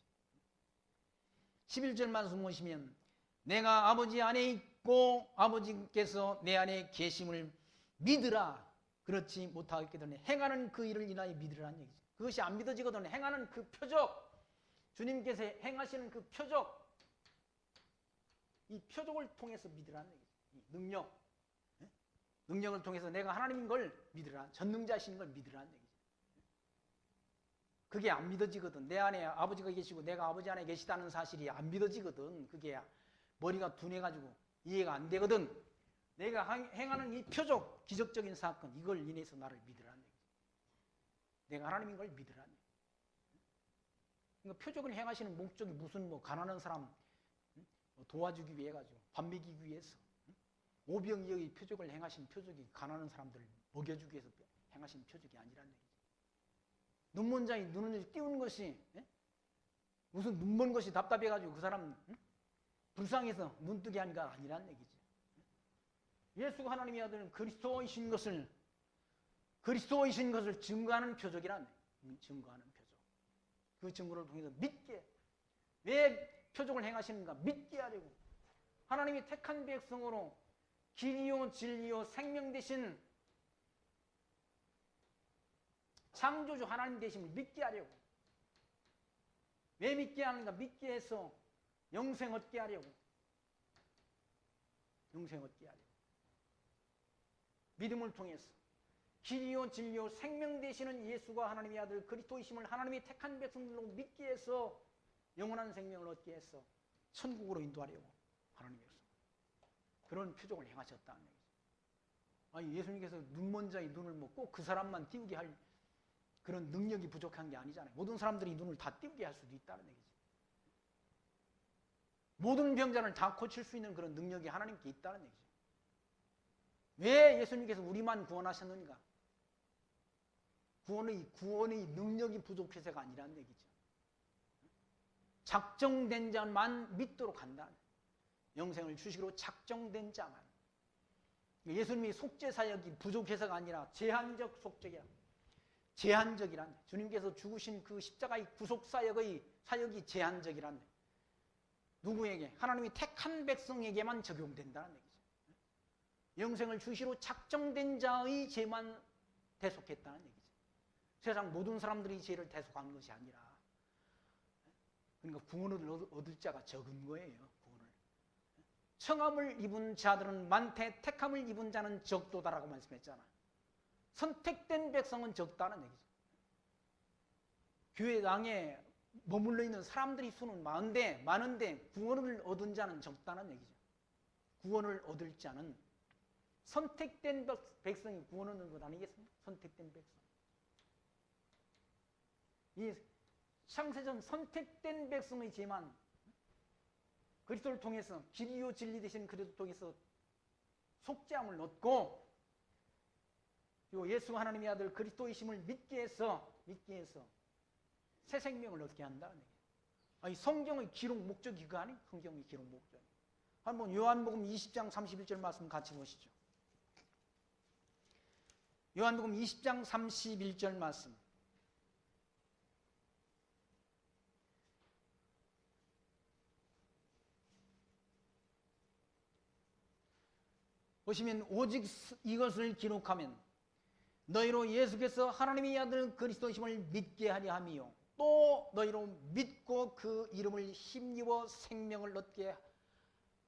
11절 말씀 보시면 내가 아버지 안에 있고 아버지께서 내 안에 계심을 믿으라. 그렇지 못하겠거든 행하는 그 일을 인하여 믿으라는 얘기죠. 그것이 안 믿어지거든 행하는 그 표적, 주님께서 행하시는 그 표적, 이 표적을 통해서 믿으라는 얘기죠. 이 능력을 통해서 내가 하나님인 걸 믿으라. 전능자신 걸 믿으라는 얘기죠. 그게 안 믿어지거든. 내 안에 아버지가 계시고 내가 아버지 안에 계시다는 사실이 안 믿어지거든. 그게 머리가 둔해가지고 이해가 안 되거든. 내가 행하는 이 표적, 기적적인 사건, 이걸 인해서 나를 믿으라는 얘기죠. 내가 하나님인 걸 믿으라는 얘기죠. 그러니까 표적을 행하시는 목적이 무슨 가난한 사람 도와주기 위해 가지고 밥 먹이기 위해서, 오병이어의 표적을 행하신 표적이 가난한 사람들을 먹여주기 위해서 행하신 표적이 아니라는 얘기죠. 눈먼 자의 눈을 띄우는 것이 무슨 눈먼 것이 답답해가지고 그 사람 불쌍해서 눈뜨게 하니까 아니라는 얘기죠. 예수가 하나님의 아들은 그리스도이신 것을 증거하는 표적이란, 증거하는 표적. 그 증거를 통해서 믿게, 왜 표적을 행하시는가? 믿게 하려고. 하나님이 택한 백성으로 길이요 진리요 생명 되신 창조주 하나님 되심을 믿게 하려고. 왜 믿게 하는가? 믿게 해서 영생 얻게 하려고. 영생 얻게 하려고. 믿음을 통해서 길이요 진리요 생명 되시는 예수가 하나님의 아들 그리스도이심을 하나님이 택한 백성들로 믿게 해서 영원한 생명을 얻게 해서 천국으로 인도하려고 하나님의 백성. 그런 표적을 행하셨다는 얘기죠. 아니, 예수님께서 눈먼 자의 눈을 꼭 그 사람만 띄우게 할 그런 능력이 부족한 게 아니잖아요. 모든 사람들이 눈을 다 띄우게 할 수도 있다는 얘기죠. 모든 병자를 다 고칠 수 있는 그런 능력이 하나님께 있다는 얘기죠. 왜 예수님께서 우리만 구원하셨는가? 구원의 능력이 부족해서가 아니라는 얘기죠. 작정된 자만 믿도록 한다. 영생을 주시기로 작정된 자만. 예수님이 속죄사역이 부족해서가 아니라 제한적 속죄야. 제한적이란, 주님께서 죽으신 그 십자가의 구속사역의 사역이 제한적이란, 누구에게? 하나님이 택한 백성에게만 적용된다는 얘기죠. 영생을 주시로 작정된 자의 죄만 대속했다는 얘기죠. 세상 모든 사람들이 죄를 대속한 것이 아니라, 그러니까 구원을 얻을 자가 적은 거예요. 구원을. 청함을 입은 자들은 많되 택함을 입은 자는 적도다라고 말씀했잖아. 선택된 백성은 적다는 얘기죠. 교회 당에 머물러 있는 사람들이 수는 많은데 구원을 얻은 자는 적다는 얘기죠. 구원을 얻을 자는 선택된 백성이 구원을 얻는 것 아니겠습니까? 선택된 백성. 이 창세전 선택된 백성이지만 그리스도를 통해서 길이요 진리 되신 그리스도를 통해서 속죄함을 얻고 그리고 예수 하나님의 아들 그리스도이심을 믿게 해서 새 생명을 얻게 한다. 아니, 성경의 기록 목적이 그거 아니에요? 성경의 기록 목적. 한번 요한복음 20장 31절 말씀 같이 보시죠. 요한복음 20장 31절 말씀. 보시면 오직 이것을 기록하면 너희로 예수께서 하나님의 아들 그리스도이심을 믿게 하려 함이요 또 너희로 믿고 그 이름을 힘입어 생명을 얻게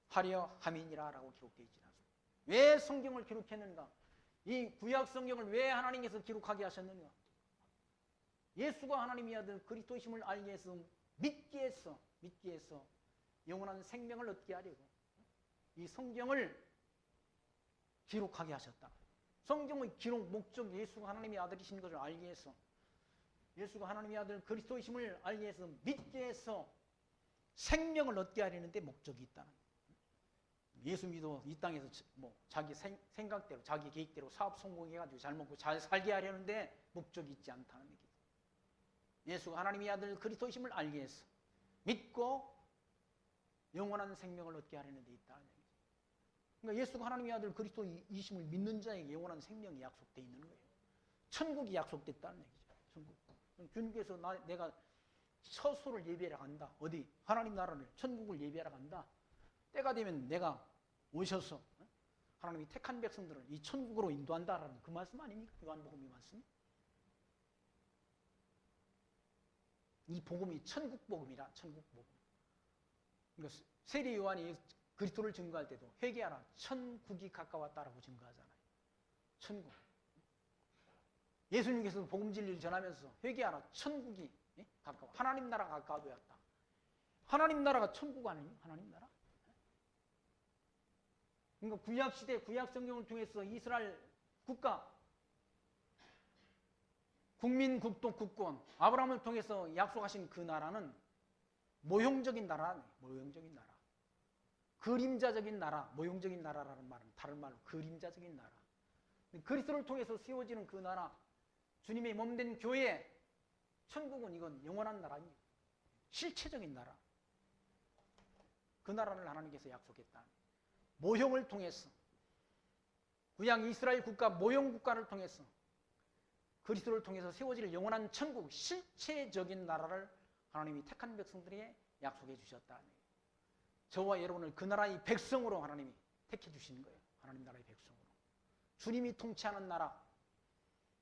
하려 함이니라 라고 기록되어 있지 않습니까? 왜 성경을 기록했는가? 이 구약 성경을 왜 하나님께서 기록하게 하셨느냐? 예수가 하나님의 아들 그리스도이심을 알게 해서 믿게 해서 영원한 생명을 얻게 하려고 이 성경을 기록하게 하셨다. 성경의 기록 목적 예수가 하나님의 아들이신 것을 알게 해서 예수가 하나님의 아들 그리스도이심을 알게 해서 믿게 해서 생명을 얻게 하려는데 목적이 있다는 거예요. 예수 믿어 이 땅에서 뭐 자기 생각대로 자기 계획대로 사업 성공해가지고 잘 먹고 잘 살게 하려는데 목적이 있지 않다는 얘기죠. 예수가 하나님의 아들 그리스도이심을 알게 해서 믿고 영원한 생명을 얻게 하려는 데 있다는 얘기죠. 그러니까 예수가 하나님의 아들 그리스도이심을 믿는 자에게 영원한 생명이 약속되어 있는 거예요. 천국이 약속됐다는 얘기죠. 천국. 주님께서 내가 처소를 예비하러 간다. 어디? 하나님 나라를 천국을 예비하러 간다. 때가 되면 내가 오셔서 하나님이 택한 백성들을 이 천국으로 인도한다라는 그 말씀 아닙니까? 요한복음의 말씀. 이 복음이 천국 복음이라 천국 복음. 그러니까 세례 요한이 그리스도를 증거할 때도 회개하라 천국이 가까웠다라고 증거하잖아요. 천국. 예수님께서 복음 진리를 전하면서 회개하라 천국이 가까워. 하나님 나라가 가까워졌다. 하나님 나라가 천국 아니에요? 하나님 나라? 그러니까 구약시대 구약 성경을 통해서 이스라엘 국가 국민, 국도, 국권 아브라함을 통해서 약속하신 그 나라는 모형적인 나라네. 모형적인 나라. 그림자적인 나라. 모형적인 나라라는 말은 다른 말로 그림자적인 나라. 그리스도를 통해서 세워지는 그 나라 주님의 몸된 교회 천국은 이건 영원한 나라입니다. 실체적인 나라. 그 나라를 하나님께서 약속했다. 모형을 통해서 구약 이스라엘 국가 모형 국가를 통해서 그리스도를 통해서 세워질 영원한 천국 실체적인 나라를 하나님이 택한 백성들에게 약속해 주셨다. 저와 여러분을 그 나라의 백성으로 하나님이 택해 주신 거예요. 하나님 나라의 백성으로. 주님이 통치하는 나라,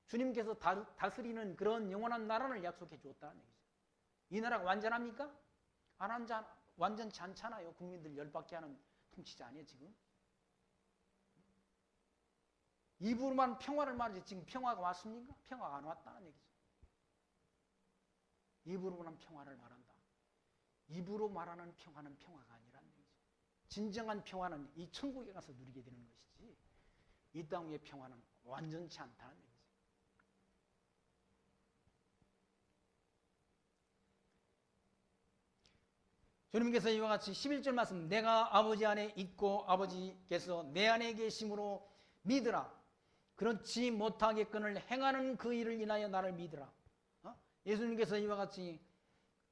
주님께서 다스리는 그런 영원한 나라를 약속해 주었다는 얘기죠. 이 나라가 완전합니까? 완전치 않잖아요. 국민들 열받게 하는 통치자 아니에요 지금? 입으로만 평화를 말하지 지금 평화가 왔습니까? 평화가 안 왔다는 얘기죠. 입으로만 평화를 말한다. 입으로 말하는 평화는 평화가 아니라는 얘기죠. 진정한 평화는 이 천국에 가서 누리게 되는 것이지 이 땅의 평화는 완전치 않다는 얘기죠. 주님께서 이와 같이 11절 말씀 내가 아버지 안에 있고 아버지께서 내 안에 계심으로 믿으라. 그렇지 못하겠거늘 행하는 그 일을 인하여 나를 믿으라. 예수님께서 이와 같이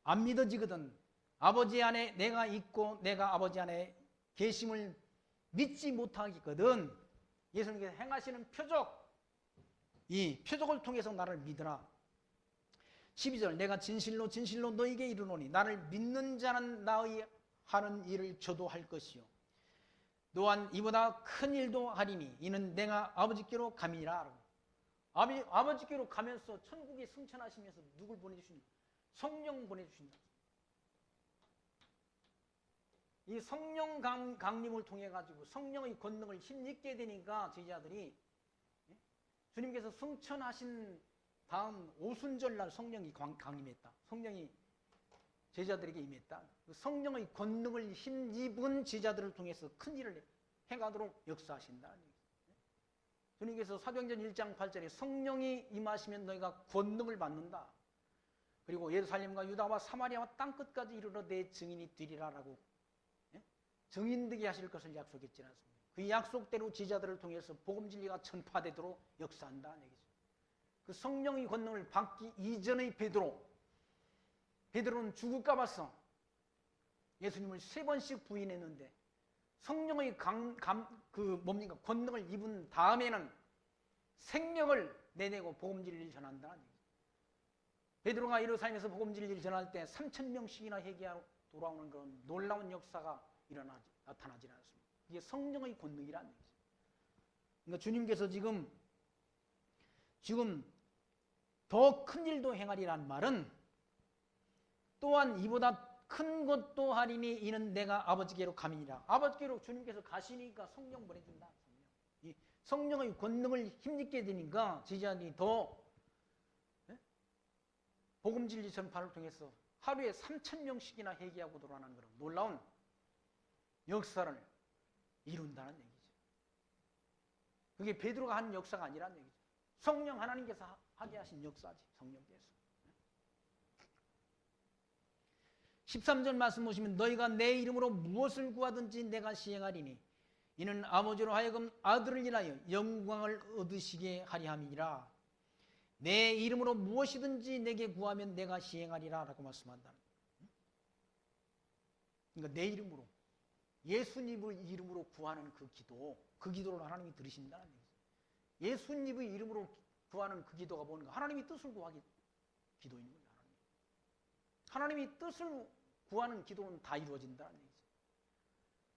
안 믿어지거든 아버지 안에 내가 있고 내가 아버지 안에 계심을 믿지 못하겠거든 예수님께서 행하시는 표적 이 표적을 통해서 나를 믿으라. 12절 내가 진실로 진실로 너에게 이르노니 나를 믿는 자는 나의 하는 일을 저도 할 것이요 또한 이보다 큰 일도 하리니 이는 내가 아버지께로 감이라. 아버지께로 가면서 천국에 승천하시면서 누굴 보내주신다? 성령 보내주신다. 이 성령 강림을 통해 가지고 성령의 권능을 힘입게 되니까 제자들이 주님께서 승천하신 다음 오순절날 성령이 강림했다. 성령이 제자들에게 임했다. 성령의 권능을 힘입은 제자들을 통해서 큰 일을 행하도록 역사하신다는 얘기죠. 주님께서 사도행전 1장 8절에 성령이 임하시면 너희가 권능을 받는다. 그리고 예루살렘과 유다와 사마리아와 땅끝까지 이르러 내 증인이 되리라라고 증인되게 하실 것을 약속했지 않습니까? 그 약속대로 제자들을 통해서 복음 진리가 전파되도록 역사한다는 얘기죠. 그 성령의 권능을 받기 이전의 베드로는 죽을까 봐서 예수님을 3번씩 부인했는데 성령의 권능을 입은 다음에는 생명을 내내고 복음 진리를 전한다는 얘기죠. 베드로가 예루살렘에서 복음 진리를 전할 때 3,000명씩이나 회개하고 돌아오는 그런 놀라운 역사가 나타나지 않았습니다. 이게 성령의 권능이라는 얘기죠. 그러니까 주님께서 지금 더 큰 일도 행하리라는 말은 또한 이보다 큰 것도 하리니 이는 내가 아버지께로 가미니라. 아버지께로 주님께서 가시니까 성령 보내준다. 이 성령의 권능을 힘입게 되니까 제자들이 더 복음 진리 전파를 통해서 하루에 3,000명씩이나 회개하고 돌아가는 그런 놀라운 역사를 이룬다는 얘기죠. 그게 베드로가 하는 역사가 아니라는 얘기죠. 성령 하나님께서 하게 하신 역사지, 성령께서. 13절 말씀 보시면 너희가 내 이름으로 무엇을 구하든지 내가 시행하리니 이는 아버지로 하여금 아들을 인하여 영광을 얻으시게 하려 함이니라. 내 이름으로 무엇이든지 내게 구하면 내가 시행하리라 라고 말씀한다. 그러니까 내 이름으로, 예수님의 이름으로 구하는 그 기도를 하나님이 들으신다는 얘기죠. 예수님의 이름으로 구하는 그 기도가 뭔가? 하나님이 뜻을 구하기 기도인 거예요. 하나님이 뜻을 구하는 기도는 다 이루어진다는 얘기죠.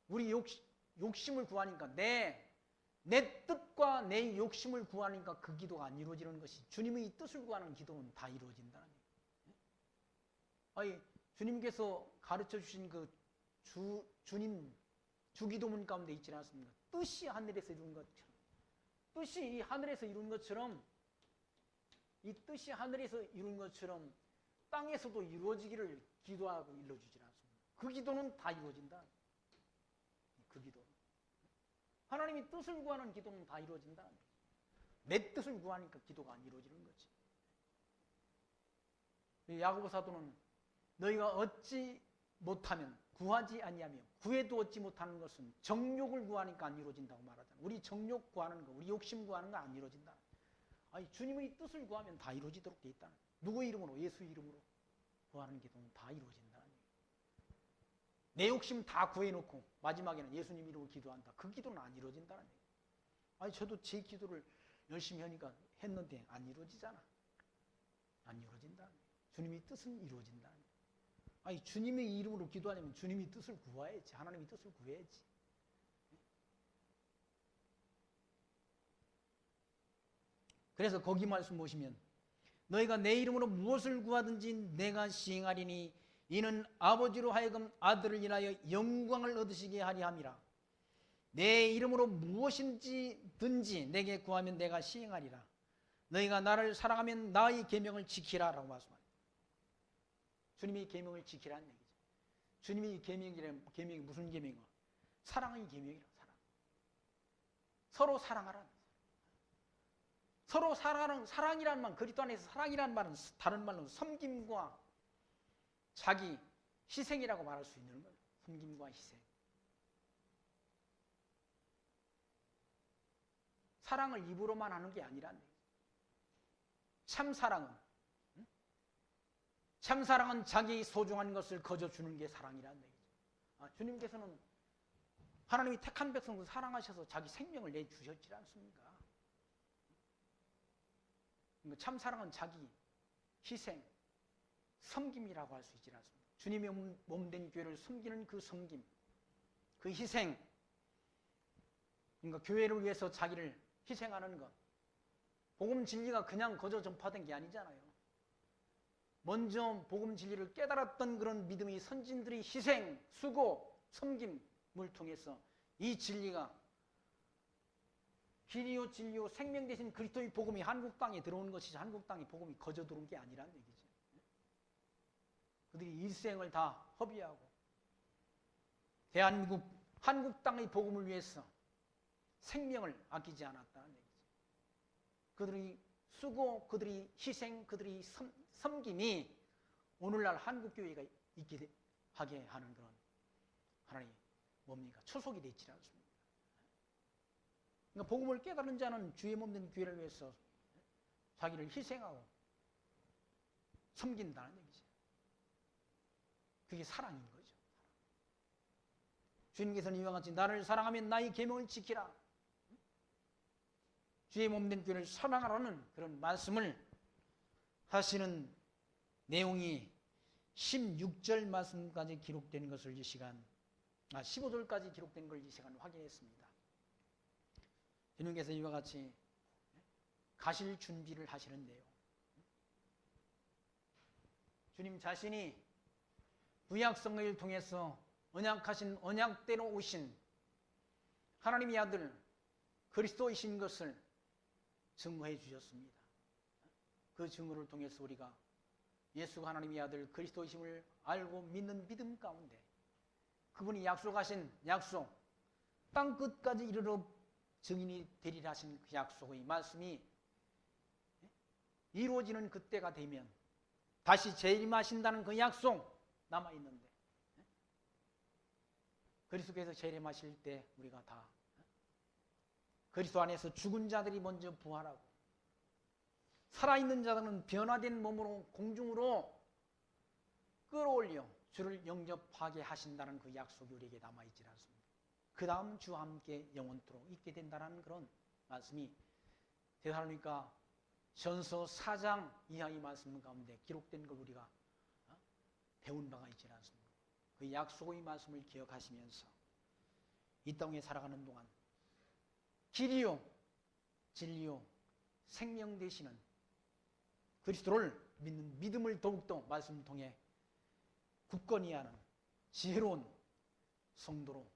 우리 욕심을 구하니까 내 뜻과 내 욕심을 구하니까 그 기도가 안 이루어지는 것이 주님의 뜻을 구하는 기도는 다 이루어진다는 얘기죠. 아니, 주님께서 가르쳐 주신 그 주기도문 가운데 있지 않습니까? 뜻이 하늘에서 이룬 것처럼, 뜻이 이 하늘에서 이룬 것처럼, 이 뜻이 하늘에서 이룬 것처럼 땅에서도 이루어지기를 기도하고 일러주지 않습니다. 그 기도는 다 이루어진다. 그 기도는. 하나님이 뜻을 구하는 기도는 다 이루어진다. 내 뜻을 구하니까 기도가 안 이루어지는 거지. 야고보 사도는 너희가 얻지 못하면 구하지 아니하며 구해도 얻지 못하는 것은 정욕을 구하니까 안 이루어진다고 말하잖아. 우리 정욕 구하는 거, 우리 욕심 구하는 거 안 이루어진다. 아니, 주님의 뜻을 구하면 다 이루어지도록 돼 있다. 누구 이름으로? 예수 이름으로 구하는 기도는 다 이루어진다는 얘기예요. 내 욕심 다 구해놓고 마지막에는 예수님 이름으로 기도한다. 그 기도는 안 이루어진다는 얘기예요. 아니, 저도 제 기도를 열심히 하니까 했는데 안 이루어지잖아. 안 이루어진다는 얘기예요. 주님의 뜻은 이루어진다는 얘기예요. 아니, 주님의 이름으로 기도하려면 주님의 뜻을 구해야지. 하나님의 뜻을 구해야지. 그래서 거기 말씀 보시면 너희가 내 이름으로 무엇을 구하든지 내가 시행하리니 이는 아버지로 하여금 아들을 인하여 영광을 얻으시게 하려 함이라. 내 이름으로 무엇인지든지 내게 구하면 내가 시행하리라. 너희가 나를 사랑하면 나의 계명을 지키라 라고 말씀합니다. 주님의 계명을 지키라는 얘기죠. 주님의 계명이 무슨 계명이야? 사랑의 계명이라. 서로 사랑하라. 서로 사랑이라는 말, 그리스도 안에서 사랑이라는 말은 다른 말로 섬김과 자기 희생이라고 말할 수 있는 거예요. 섬김과 희생. 사랑을 입으로만 하는 게 아니라는 얘기예요. 참 사랑은 자기 소중한 것을 거저주는 게 사랑이라는 얘기죠. 주님께서는 하나님이 택한 백성을 사랑하셔서 자기 생명을 내주셨지 않습니까? 참 사랑은 자기 희생, 섬김이라고 할 수 있지 않습니까? 주님의 몸된 교회를 섬기는 그 섬김, 그 희생, 그러니까 교회를 위해서 자기를 희생하는 것. 복음 진리가 그냥 거저 전파된 게 아니잖아요. 먼저 복음 진리를 깨달았던 그런 믿음의 선진들의 희생, 수고, 섬김을 통해서 이 진리가 길이요 진리요 생명 대신 그리스도의 복음이 한국 땅에 들어온 것이지 한국 땅에 복음이 거저 들어온 게 아니라는 얘기죠. 그들이 일생을 다 허비하고 대한민국 한국 땅의 복음을 위해서 생명을 아끼지 않았다는 얘기죠. 그들이 수고, 그들이 희생, 그들이 섬김이 오늘날 한국교회가 있게 하게 하는 그런 하나님 뭡니까? 초석이 되지 않습니까? 그러니까 복음을 깨달은 자는 주의 몸 된 교회를 위해서 자기를 희생하고 섬긴다는 얘기죠. 그게 사랑인 거죠. 주님께서는 이와 같이 나를 사랑하면 나의 계명을 지키라. 주의 몸 된 교회를 사랑하라는 그런 말씀을 하시는 내용이 16절 말씀까지 기록된 것을 15절까지 기록된 걸 이 시간 확인했습니다. 주님께서 이와 같이 가실 준비를 하시는데요. 주님 자신이 구약성경을 통해서 언약하신 언약대로 오신 하나님의 아들 그리스도이신 것을 증거해 주셨습니다. 그 증거를 통해서 우리가 예수가 하나님의 아들 그리스도이심을 알고 믿는 믿음 가운데 그분이 약속하신 약속, 땅 끝까지 이르러 증인이 되리라 하신 그 약속의 말씀이 이루어지는 그때가 되면 다시 재림하신다는 그 약속 남아있는데 그리스도께서 재림하실 때 우리가 다 그리스도 안에서 죽은 자들이 먼저 부활하고 살아있는 자들은 변화된 몸으로 공중으로 끌어올려 주를 영접하게 하신다는 그 약속이 우리에게 남아있지 않습니다. 그 다음 주와 함께 영원토록 있게 된다는 그런 말씀이 데살로니가 전서 4장 이하의 말씀 가운데 기록된 걸 우리가 배운 바가 있지 않습니까? 그 약속의 말씀을 기억하시면서 이 땅에 살아가는 동안 길이요 진리요 생명 되시는 그리스도를 믿는 믿음을 더욱더 말씀을 통해 굳건히 하는 지혜로운 성도로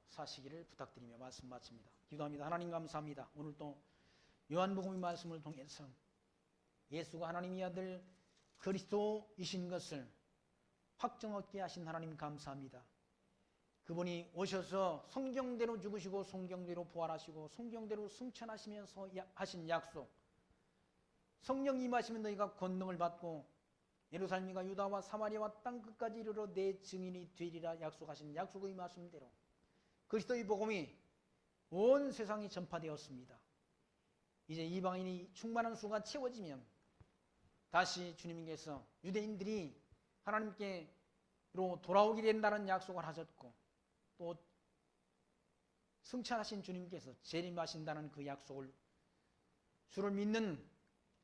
사시기를 부탁드리며 말씀 마칩니다. 기도합니다. 하나님 감사합니다. 오늘 또 요한복음의 말씀을 통해서 예수가 하나님의 아들 그리스도이신 것을 확정 얻게 하신 하나님 감사합니다. 그분이 오셔서 성경대로 죽으시고 성경대로 부활하시고 성경대로 승천하시면서 하신 약속, 성령 임하시면 너희가 권능을 받고 예루살렘과 유다와 사마리아와 땅끝까지 이르러 내 증인이 되리라 약속하신 약속의 말씀대로 그리스도의 복음이 온 세상에 전파되었습니다. 이제 이방인이 충만한 수가 채워지면 다시 주님께서 유대인들이 하나님께로 돌아오게 된다는 약속을 하셨고 또 승천하신 주님께서 재림하신다는 그 약속을 주를 믿는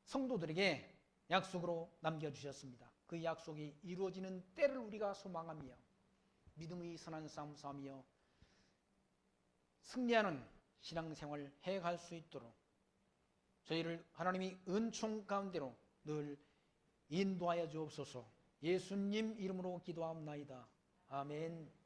성도들에게 약속으로 남겨주셨습니다. 그 약속이 이루어지는 때를 우리가 소망하며 믿음의 선한 싸움 싸우며 승리하는 신앙생활을 해갈 수 있도록 저희를 하나님이 은총 가운데로 늘 인도하여 주옵소서. 예수님 이름으로 기도하옵나이다. 아멘.